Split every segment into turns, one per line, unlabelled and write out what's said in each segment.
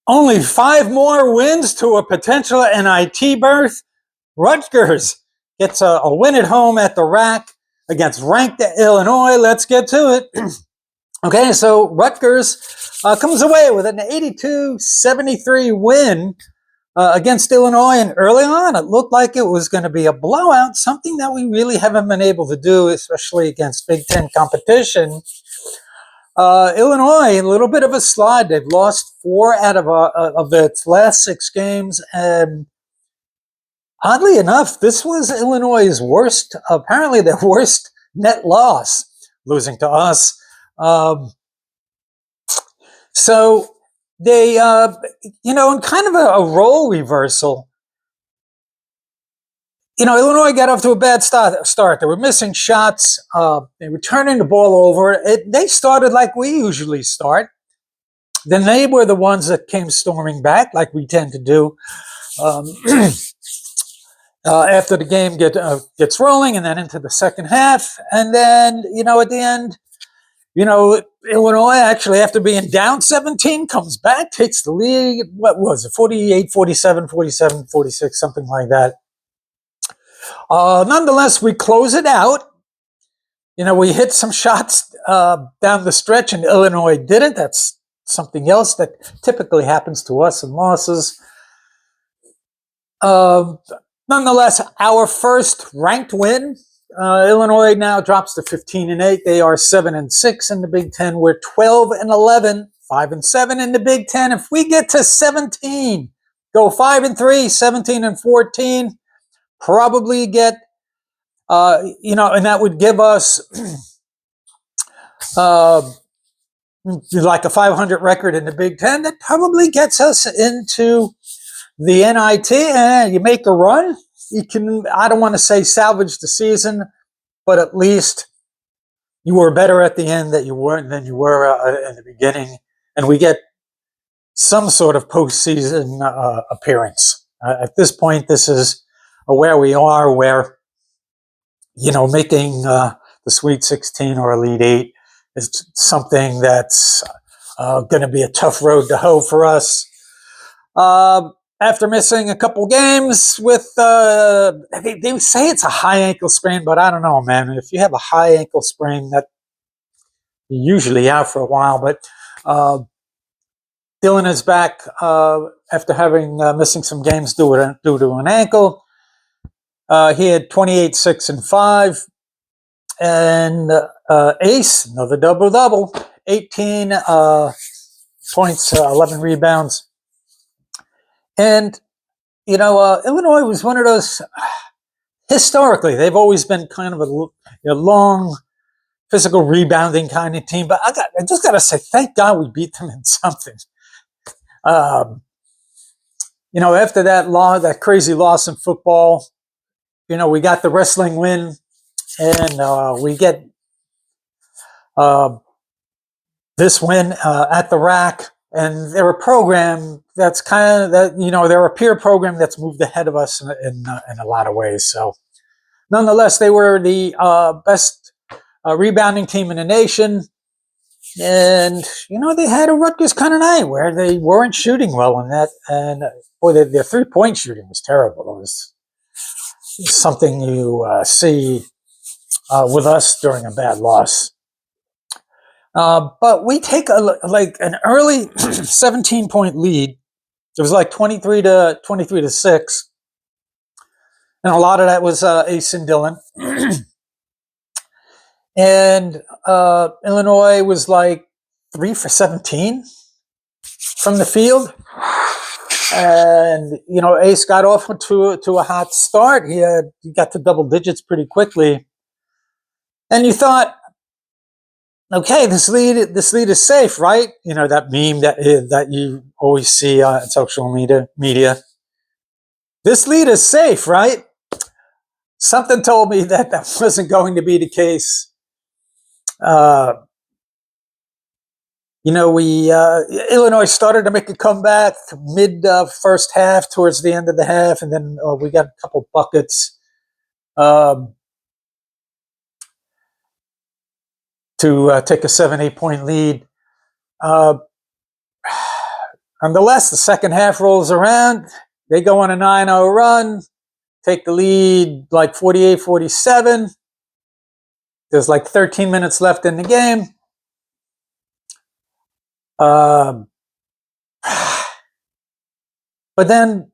Only 5 more wins to a potential NIT berth. Rutgers gets a win at home at the rack against ranked Illinois. Let's get to it. Okay, so Rutgers comes away with an 82-73 win against Illinois, and early on it looked like it was going to be a blowout, something that we really haven't been able to do, especially against Big Ten competition. Illinois, a little bit of a slide. They've lost 4 out of its last 6 games, and oddly enough, this was Illinois' worst, apparently their worst net loss, losing to us. So they, in kind of a role reversal, Illinois got off to a bad start. They were missing shots. They were turning the ball over. They started like we usually start. Then they were the ones that came storming back, like we tend to do after the game gets rolling, and then into the second half. And then, at the end, Illinois, actually, after being down 17, comes back, takes the lead. What was it? 48, 47, 47, 46, something like that. Nonetheless, we close it out. We hit some shots down the stretch, and Illinois didn't. That's something else that typically happens to us in losses. Nonetheless, our first ranked win. Illinois now drops to 15-8. They are 7-6 in the Big Ten. We're 12-11, 5-7 in the Big Ten. If we get to 17, go 5-3, 17-14. Probably get, and that would give us like a 500 record in the Big Ten. That probably gets us into the NIT. And you make a run. You can, I don't want to say salvage the season, but at least you were better at the end than you were in the beginning. And we get some sort of postseason appearance. At this point, this is where we are, where, making the Sweet 16 or Elite 8 is something that's going to be a tough road to hoe for us. After missing a couple games with, they say it's a high ankle sprain, but I don't know, man. If you have a high ankle sprain, that you're usually out for a while. But Dylan is back after having missing some games due to an ankle. He had 28, 6, and 5. And Ace, another double-double, 18 points, 11 rebounds. And, Illinois was one of those, historically, they've always been kind of a long, physical rebounding kind of team. But I just got to say, thank God we beat them in something. After that crazy loss in football, we got the wrestling win, and we get this win at the rack. And they're a program that's they're a peer program that's moved ahead of us in a lot of ways. So, nonetheless, they were the best rebounding team in the nation. And, they had a Rutgers kind of night where they weren't shooting well in that. And, boy, their 3-point shooting was terrible. It was something you see with us during a bad loss. But we take an early 17-point lead. It was like 23-6. And a lot of that was Ace and Dylan. And Illinois was like 3 for 17 from the field. And, Ace got off to a hot start. He got to double digits pretty quickly. And you thought, okay, this lead is safe, right? That meme that you always see on social media. This lead is safe, right? Something told me that wasn't going to be the case. Illinois started to make a comeback mid first half, towards the end of the half, and then we got a couple buckets to take a 7-8 point lead. Nonetheless, the second half rolls around. They go on a 9-0 run, take the lead like 48-47. There's like 13 minutes left in the game. But then,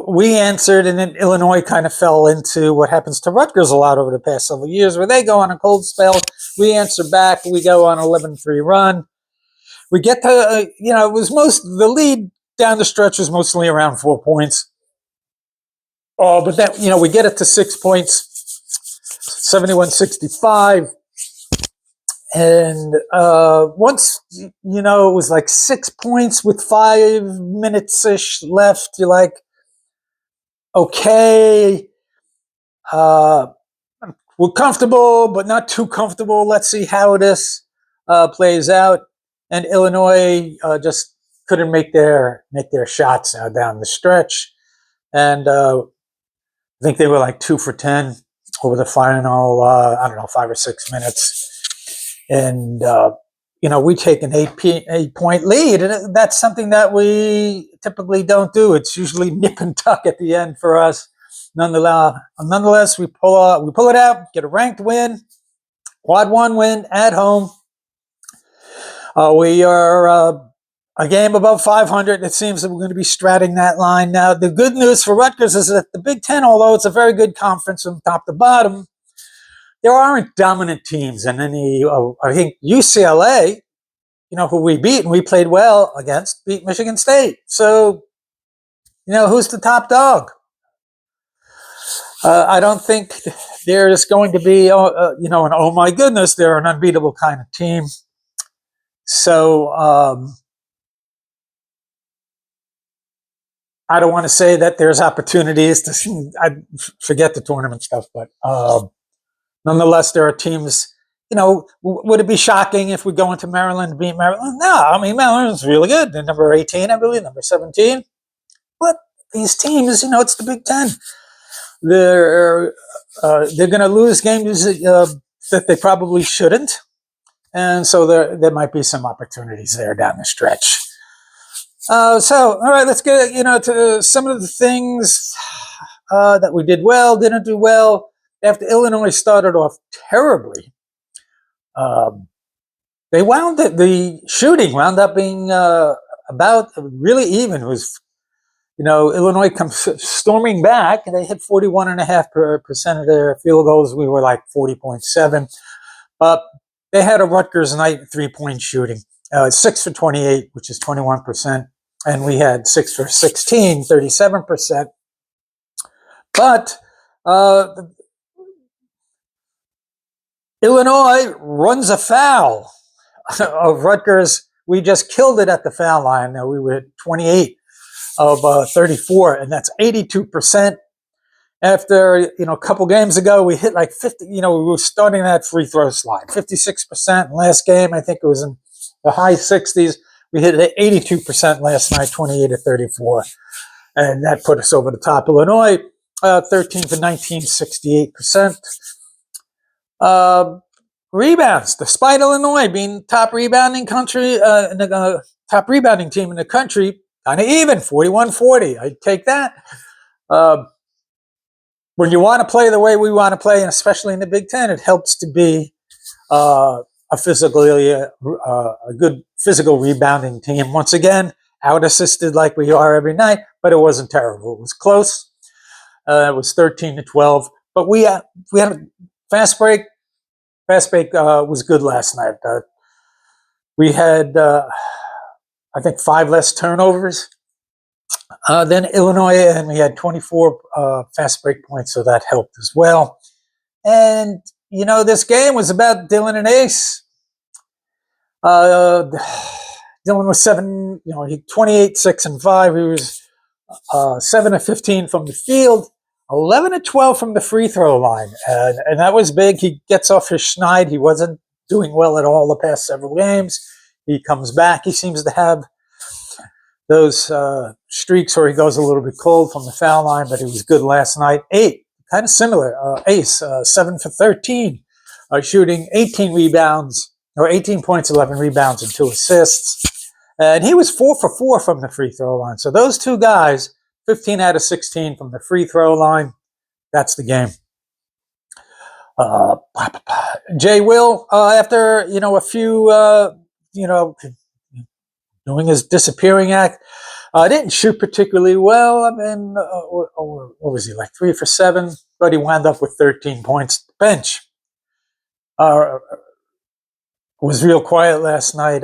we answered, and then Illinois kind of fell into what happens to Rutgers a lot over the past several years, where they go on a cold spell. We answer back. We go on an 11-3 run. We get to, it was the lead down the stretch was mostly around 4 points. But then, we get it to 6 points, 71-65. And once, it was like 6 points with 5 minutes-ish left, you're like, okay, we're comfortable, but not too comfortable. Let's see how this plays out. And Illinois just couldn't make their shots down the stretch. And I think they were like 2 for 10 over the final, 5 or 6 minutes. And, we take an 8-point lead, and that's something that we typically don't do. It's usually nip and tuck at the end for us. Nonetheless, we pull it out, get a ranked win, quad 1 win at home. We are a game above 500. It seems that we're going to be stratting that line. Now, the good news for Rutgers is that the Big Ten, although it's a very good conference from top to bottom, there aren't dominant teams in any. I think UCLA, who we beat and we played well against, beat Michigan State. So, who's the top dog? I don't think there's going to be, an oh my goodness, they're an unbeatable kind of team. So I don't want to say that there's opportunities to. I forget the tournament stuff, but. Nonetheless, there are teams, would it be shocking if we go into Maryland and beat Maryland? No, Maryland's really good. They're number 18, I believe, number 17. But these teams, it's the Big Ten. They're going to lose games that they probably shouldn't. And so there might be some opportunities there down the stretch. All right, let's get, to some of the things that we did well, didn't do well. After Illinois started off terribly, the shooting wound up being about really even. It was, Illinois comes storming back, and they hit 41.5% of their field goals. We were like 40.7, but they had a Rutgers night 3-point shooting, 6 for 28, which is 21%, and we had 6 for 16, 37%. But Illinois runs afoul of Rutgers. We just killed it at the foul line. Now we were at 28 of 34, and that's 82%. After, a couple games ago, we hit like 50, we were starting that free throw slide, 56%. Last game, I think it was in the high 60s. We hit it at 82% last night, 28 to 34. And that put us over the top. Illinois, 13 for 19, 68%. Rebounds, despite Illinois being top rebounding country, top rebounding team in the country, kind of even, 41-40. I'd take that. When you want to play the way we want to play, and especially in the Big Ten, it helps to be a good physical rebounding team. Once again, out-assisted like we are every night, but it wasn't terrible. It was close. It was 13-12. But we had a fast break. Fast break was good last night. We had, I think, 5 less turnovers than Illinois, and we had 24 fast break points, so that helped as well. And, this game was about Dylan and Ace. Dylan was 28, 6, and 5. He was 7 of 15 from the field, 11 of 12 from the free throw line. And that was big. He gets off his schneid. He wasn't doing well at all the past several games. He comes back. He seems to have those streaks where he goes a little bit cold from the foul line, but he was good last night. 8, kind of similar. Ace, 7 for 13, shooting 18 rebounds, or 18 points, 11 rebounds, and 2 assists. And he was 4 for 4 from the free throw line. So those two guys, 15 out of 16 from the free throw line. That's the game. Jay Will, after, a few, doing his disappearing act, didn't shoot particularly well. I mean, what was he, like 3 for 7? But he wound up with 13 points. Bench was real quiet last night.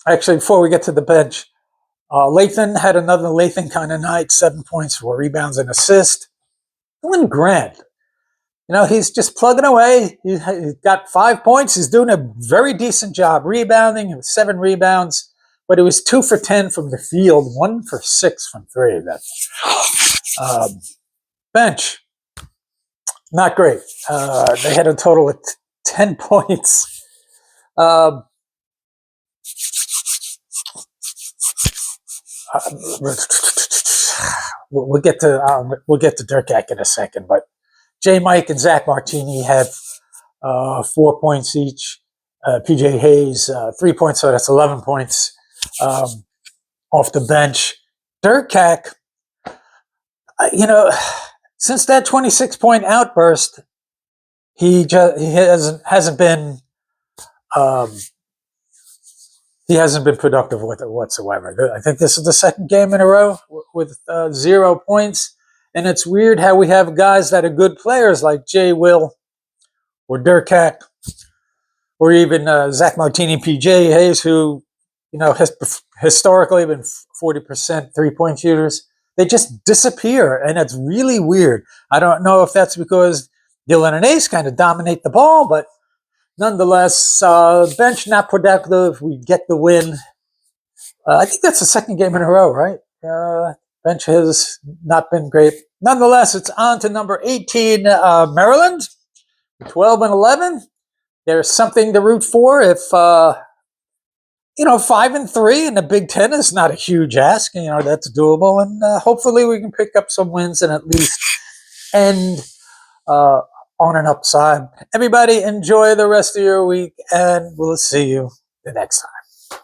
Actually, before we get to the bench, Lathan had another Lathan kind of night, 7 points, 4 rebounds, and assist. Dylan Grant, he's just plugging away. He's got 5 points. He's doing a very decent job rebounding, 7 rebounds, but it was 2 for 10 from the field, 1 for 6 from 3. Bench, not great. They had a total of 10 points. We'll get to Dirk in a second, but J. Mike and Zach Martini had 4 points each. PJ Hayes 3 points, so that's 11 points off the bench. Dirk, since that 26-point outburst, he hasn't been productive with it whatsoever. I think this is the second game in a row with 0 points. And it's weird how we have guys that are good players like Jay Will or Dirk or even Zach Martini, PJ Hayes, who, has historically been 40% three-point shooters. They just disappear, and it's really weird. I don't know if that's because Dylan and Ace kind of dominate the ball, but nonetheless, bench not productive. We get the win. I think that's the second game in a row, right? Bench has not been great. Nonetheless, it's on to number 18, Maryland, 12 and 11. There's something to root for. If 5 and 3 in the Big Ten is not a huge ask. That's doable, and hopefully we can pick up some wins and at least end on an upside. Everybody, enjoy the rest of your week, and we'll see you the next time.